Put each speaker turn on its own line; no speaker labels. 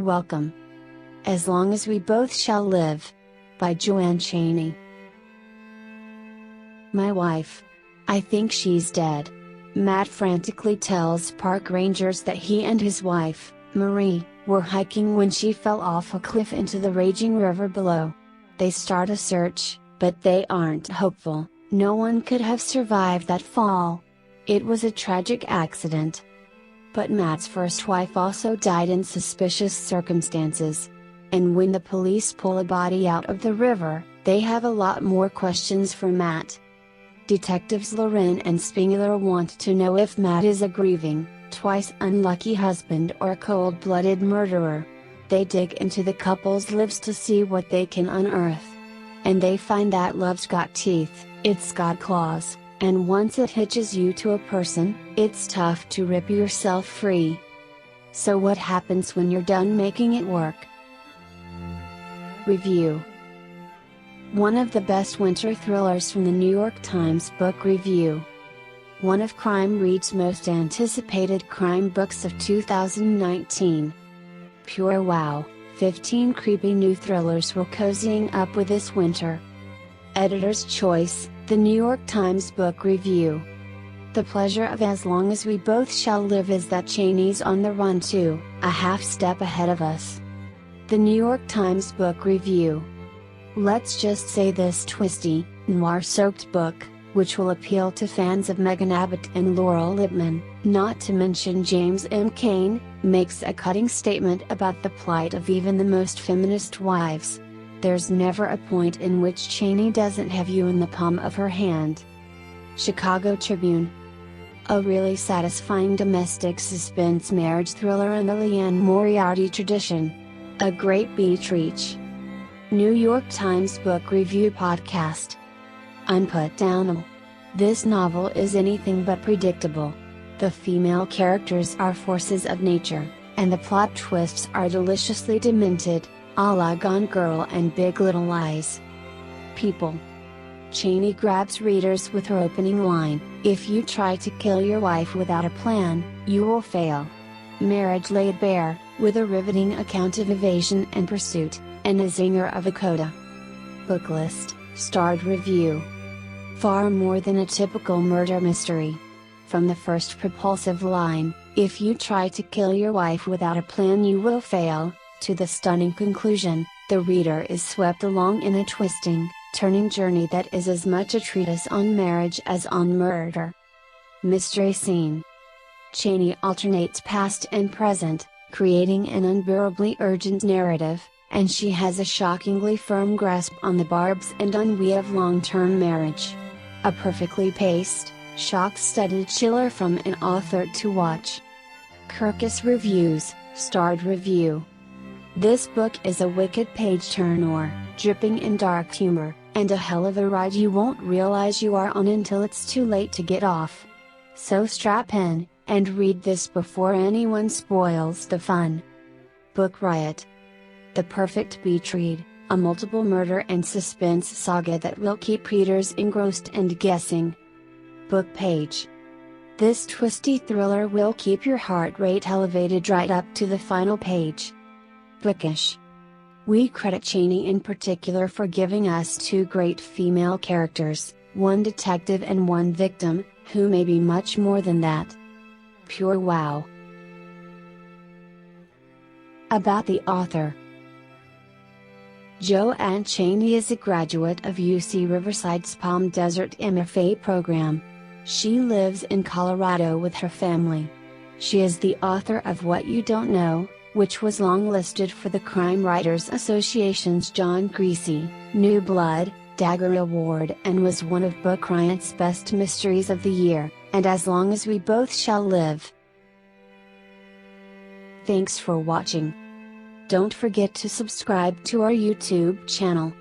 welcome. As Long as We Both Shall Live, by JoAnn Chaney. My wife. I think she's dead. Matt frantically tells park rangers that he and his wife, Marie, were hiking when she fell off a cliff into the raging river below. They start a search, but they aren't hopeful. No one could have survived that fall. It was a tragic accident. But Matt's first wife also died in suspicious circumstances. And when the police pull a body out of the river, they have a lot more questions for Matt. Detectives Loren and Spengler want to know if Matt is a grieving, twice unlucky husband or a cold-blooded murderer. They dig into the couple's lives to see what they can unearth. And they find that love's got teeth, it's got claws, and once it hitches you to a person, it's tough to rip yourself free. So what happens when you're done making it work? Review. One of the best winter thrillers from the New York Times Book Review. One of Crime Read's most anticipated crime books of 2019. Pure wow, 15 creepy new thrillers we're cozying up with this winter. Editor's Choice, the New York Times Book Review. The pleasure of As Long as We Both Shall Live is that Chaney's on the run too, a half step ahead of us. The New York Times Book Review. Let's just say this twisty, noir-soaked book, which will appeal to fans of Megan Abbott and Laurel Lippman, not to mention James M. Cain, makes a cutting statement about the plight of even the most feminist wives. There's never a point in which Chaney doesn't have you in the palm of her hand. Chicago Tribune. A really satisfying domestic suspense marriage thriller in the Liane Moriarty tradition. A great beach reach. New York Times Book Review Podcast. Unputdownable. This novel is anything but predictable. The female characters are forces of nature, and the plot twists are deliciously demented, a la Gone Girl and Big Little Lies. People. Chaney grabs readers with her opening line, "If you try to kill your wife without a plan, you will fail." Marriage laid bare, with a riveting account of evasion and pursuit, and a zinger of a coda. Book list, starred review. Far more than a typical murder mystery. From the first propulsive line, "If you try to kill your wife without a plan you will fail," to the stunning conclusion, the reader is swept along in a twisting, turning journey that is as much a treatise on marriage as on murder. Mystery scene. Chaney alternates past and present, creating an unbearably urgent narrative, and she has a shockingly firm grasp on the barbs and ennui of long-term marriage. A perfectly paced, shock-studded chiller from an author to watch. Kirkus Reviews, starred review. This book is a wicked page-turner, dripping in dark humor, and a hell of a ride you won't realize you are on until it's too late to get off. So strap in, and read this before anyone spoils the fun. Book Riot. The perfect beach read, a multiple murder and suspense saga that will keep readers engrossed and guessing. Book Page. This twisty thriller will keep your heart rate elevated right up to the final page. Bookish. We credit Chaney in particular for giving us two great female characters, one detective and one victim, who may be much more than that. Pure wow. About the author. JoAnn Chaney is a graduate of UC Riverside's Palm Desert MFA program. She lives in Colorado with her family. She is the author of What You Don't Know, which was longlisted for the Crime Writers Association's John Greasy, New Blood, Dagger Award and was one of Book Riot's best mysteries of the year, and As Long as We Both Shall Live. Thanks for watching. Don't forget to subscribe to our YouTube channel.